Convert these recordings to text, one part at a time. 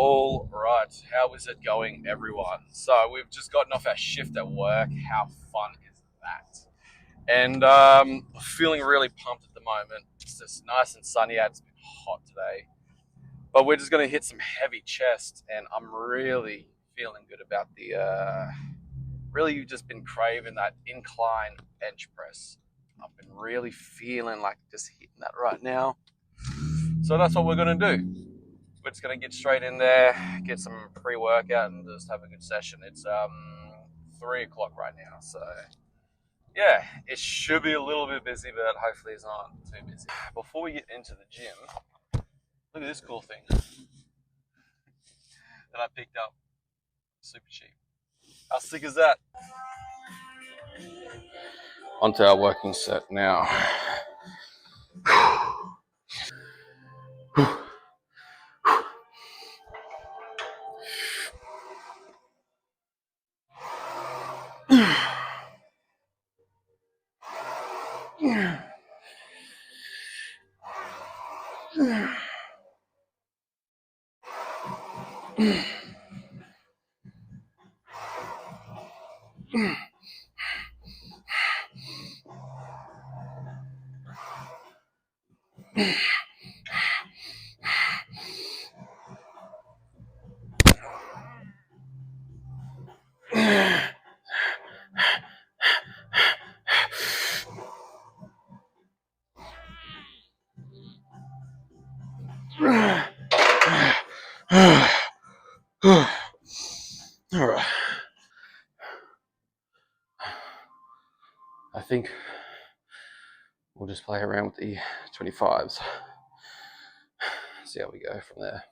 All right, how is it going, everyone? So we've just gotten off our shift at work. How fun is that? And feeling really pumped at the moment. It's just nice and sunny out. It's been hot today, but we're just going to hit some heavy chest, and I'm really feeling good about the. Really, just been craving that incline bench press. I've been really feeling like just hitting that right now. So that's what we're going to do. We're just going to get straight in there, get some pre-workout, and just have a good session. It's 3 o'clock right now, so yeah, it should be a little bit busy, but hopefully it's not too busy. Before we get into the gym, look at this cool thing that I picked up. Super cheap. How sick is that? Onto our working set now. All right. I think we'll just play around with the 25s. See how we go from there.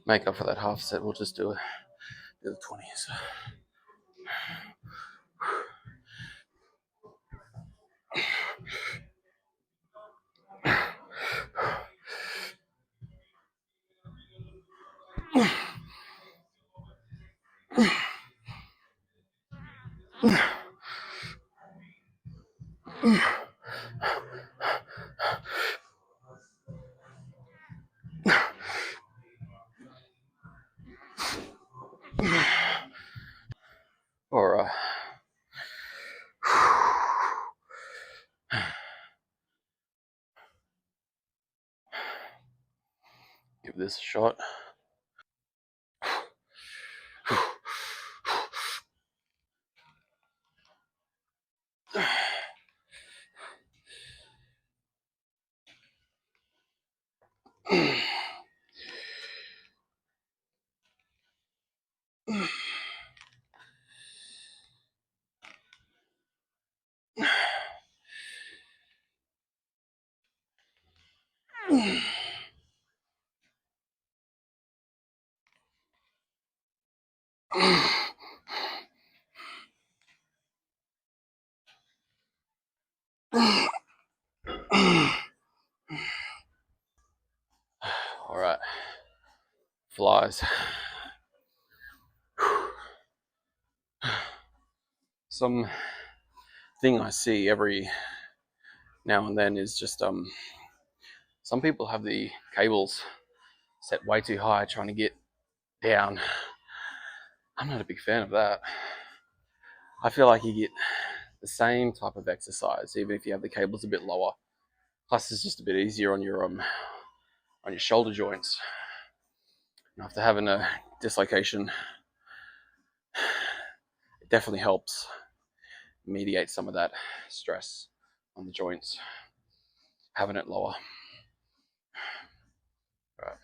Make up for that half set, we'll just do the 20s. All right. Give this a shot. All right, flies. Some thing I see every now and then is just some people have the cables set way too high trying to get down. I'm not a big fan of that. I feel like you get the same type of exercise even if you have the cables a bit lower. Plus, it's just a bit easier on your shoulder joints. After having a dislocation, it definitely helps mediate some of that stress on the joints, having it lower. Right.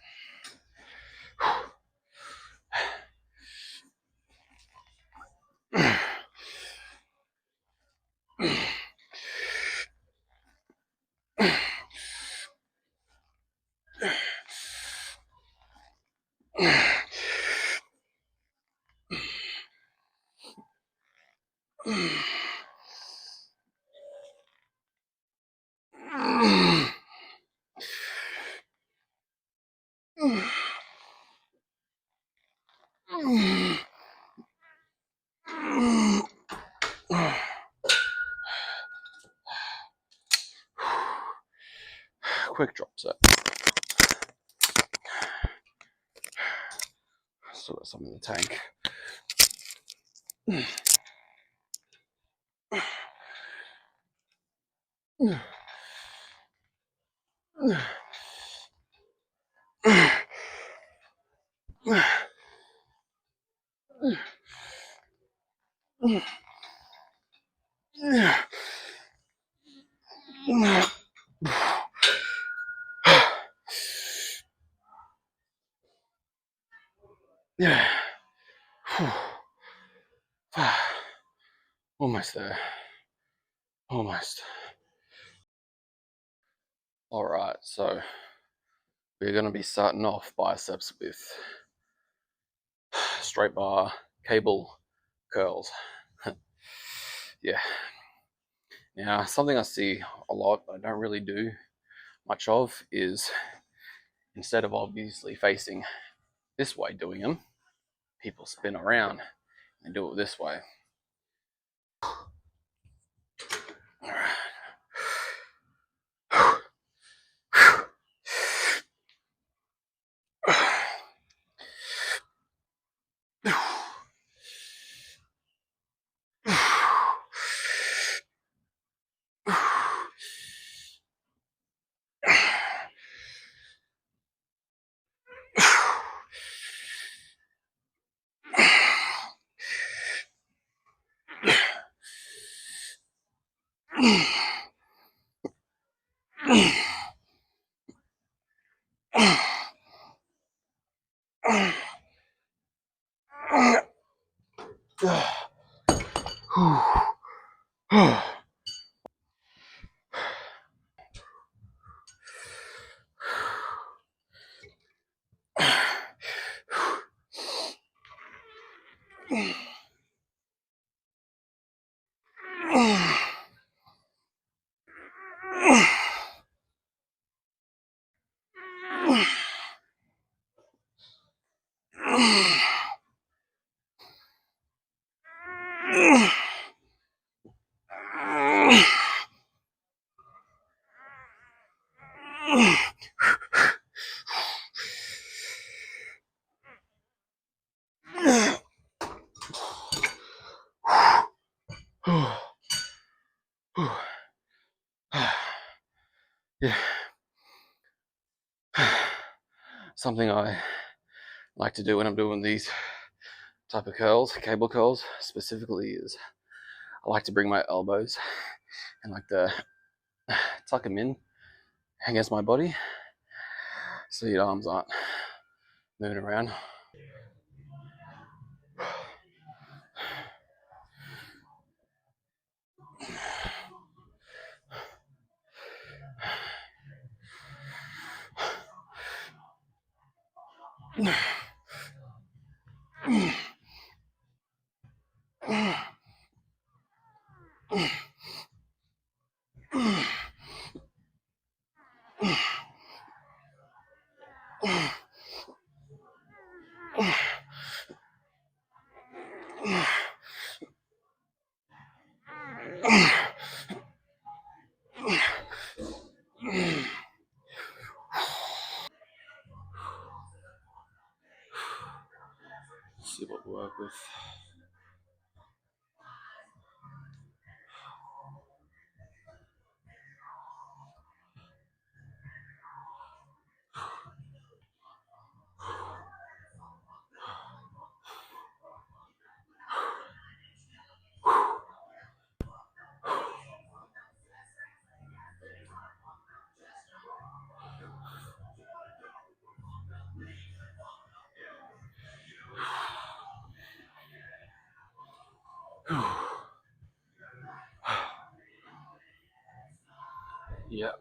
Quick drop set. Still got some in the tank. Yeah. Almost there. Almost. All right, so we're going to be starting off biceps with straight bar cable curls. Yeah. Now, something I see a lot, but I don't really do much of, is instead of obviously facing this way doing them, people spin around and do it this way. Yeah. Something I like to do when I'm doing these type of curls, cable curls specifically, is I like to bring my elbows and like to tuck them in against my body so your arms aren't moving around. Let's see what we work with. Yeah.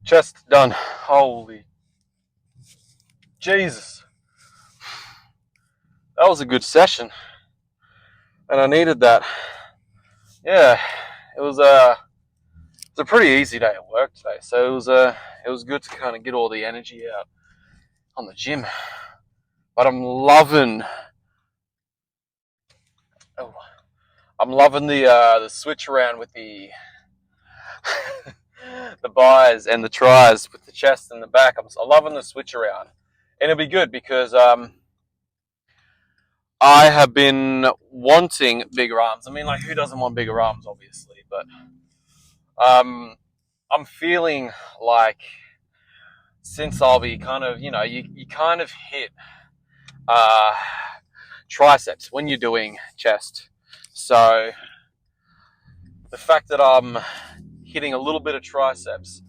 Chest done. Holy Jesus. That was a good session. And I needed that. Yeah. It was a pretty easy day at work today. So it was good to kind of get all the energy out on the gym. But I'm loving the switch around with the the buys and the tries with the chest and the back. I'm loving the switch around, and it'll be good because I have been wanting bigger arms. I mean, like, who doesn't want bigger arms, obviously? But I'm feeling like since I'll be kind of, you kind of hit uh, triceps when you're doing chest. So the fact that I'm hitting a little bit of triceps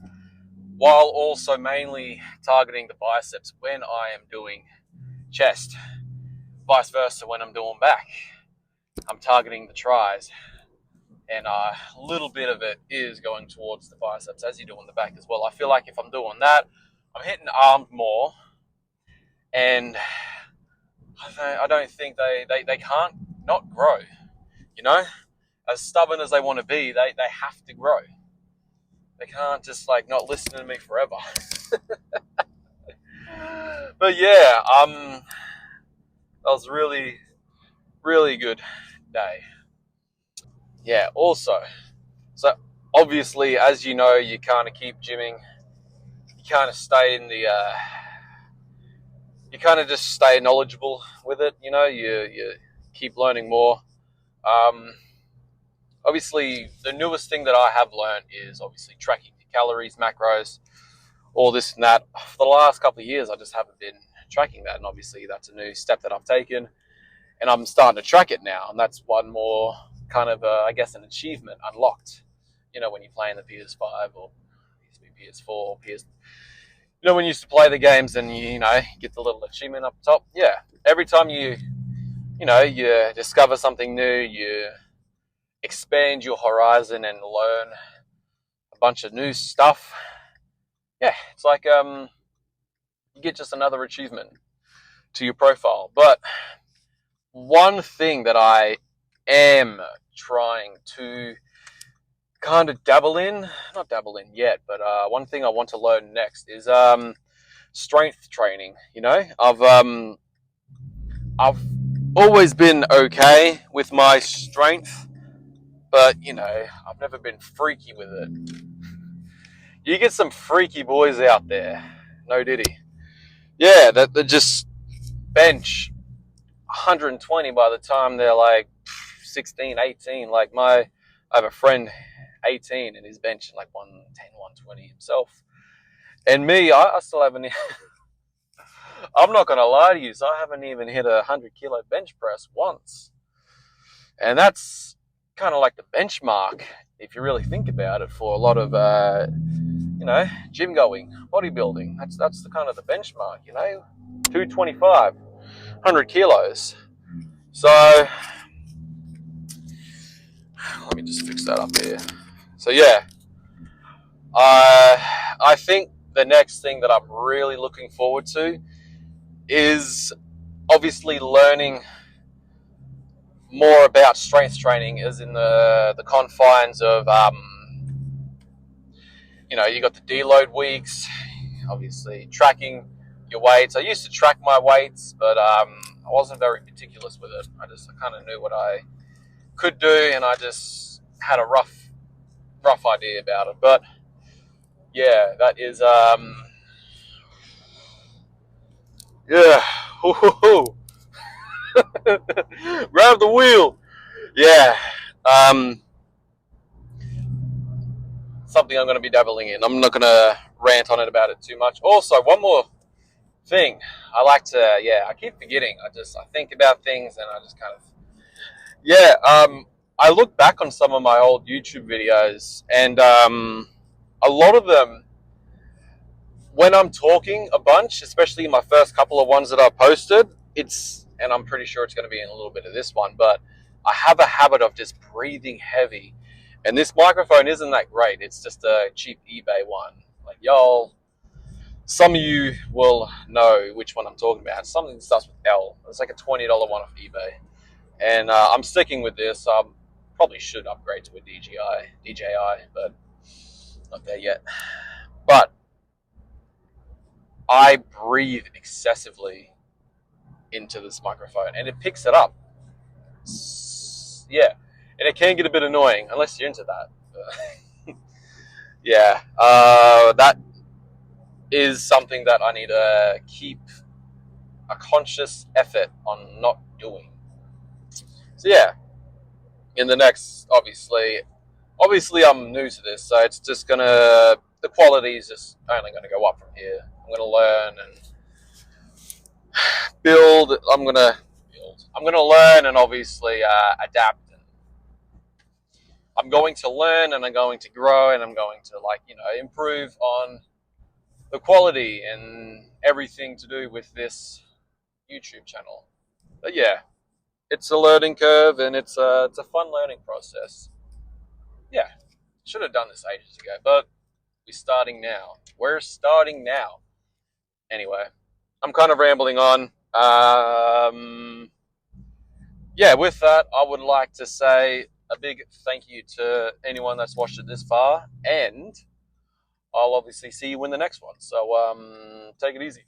while also mainly targeting the biceps when I am doing chest, vice versa when I'm doing back, I'm targeting the tries, and a little bit of it is going towards the biceps as you do on the back as well. I feel like if I'm doing that, I'm hitting arms more, and I don't think they can't not grow, you know? As stubborn as they want to be, they have to grow. They can't just like not listen to me forever. But yeah, that was really, really good day. Yeah, also, so obviously, as you know, you kind of keep gymming. You kind of stay in the, you kind of just stay knowledgeable with it. You know, you keep learning more. Obviously, the newest thing that I have learned is obviously tracking your calories, macros, all this and that. For the last couple of years, I just haven't been tracking that, and obviously, that's a new step that I've taken, and I'm starting to track it now, and that's one more kind of, I guess, an achievement unlocked. You know, when you play in the PS5 or PS4, when you used to play the games and you get the little achievement up top. Yeah, every time you discover something new, you expand your horizon and learn a bunch of new stuff. Yeah, it's like you get just another achievement to your profile. But one thing that I am trying to kind of not dabble in yet, but one thing I want to learn next is strength training. I've always been okay with my strength, but I've never been freaky with it. You get some freaky boys out there, no diddy. Yeah, that just bench 120 by the time they're like 16, 18. Like I have a friend 18 and he's benching like 110, 120 himself. And me, I still haven't. I'm not gonna lie to you, so I haven't even hit a 100-kilo bench press once, and that's kind of like the benchmark if you really think about it for a lot of gym going, bodybuilding. That's the kind of the benchmark, 225, 100 kilos. So let me just fix that up here. So yeah, I think the next thing that I'm really looking forward to is obviously learning more about strength training, as in the confines of you got the deload weeks, obviously tracking your weights. I used to track my weights, but I wasn't very meticulous with it. I kind of knew what I could do, and I just had a rough idea about it. But yeah, that is yeah. Grab the wheel. Yeah. Something I'm going to be dabbling in. I'm not going to rant on it about it too much. Also, one more thing. I keep forgetting. I think about things and I just kind of, I look back on some of my old YouTube videos, and a lot of them, when I'm talking a bunch, especially my first couple of ones that I posted, and I'm pretty sure it's going to be in a little bit of this one, but I have a habit of just breathing heavy. And this microphone isn't that great. It's just a cheap eBay one, like Some of you will know which one I'm talking about. Something that starts with L. It's like a $20 one off eBay. And I'm sticking with this. Probably should upgrade to a DJI, but not there yet. But I breathe excessively into this microphone, and it picks it up. Yeah, and it can get a bit annoying unless you're into that. Yeah, that is something that I need to keep a conscious effort on not doing. So yeah, in the next, obviously I'm new to this, so it's just the quality is just only gonna go up from here. I'm gonna learn and build. I'm gonna learn and obviously adapt. And I'm going to learn and I'm going to grow and I'm going to improve on the quality and everything to do with this YouTube channel. But yeah, it's a learning curve and it's a fun learning process. Yeah, should have done this ages ago, but we're starting now. Anyway, I'm kind of rambling on. Yeah, with that, I would like to say a big thank you to anyone that's watched it this far, and I'll obviously see you in the next one. So take it easy.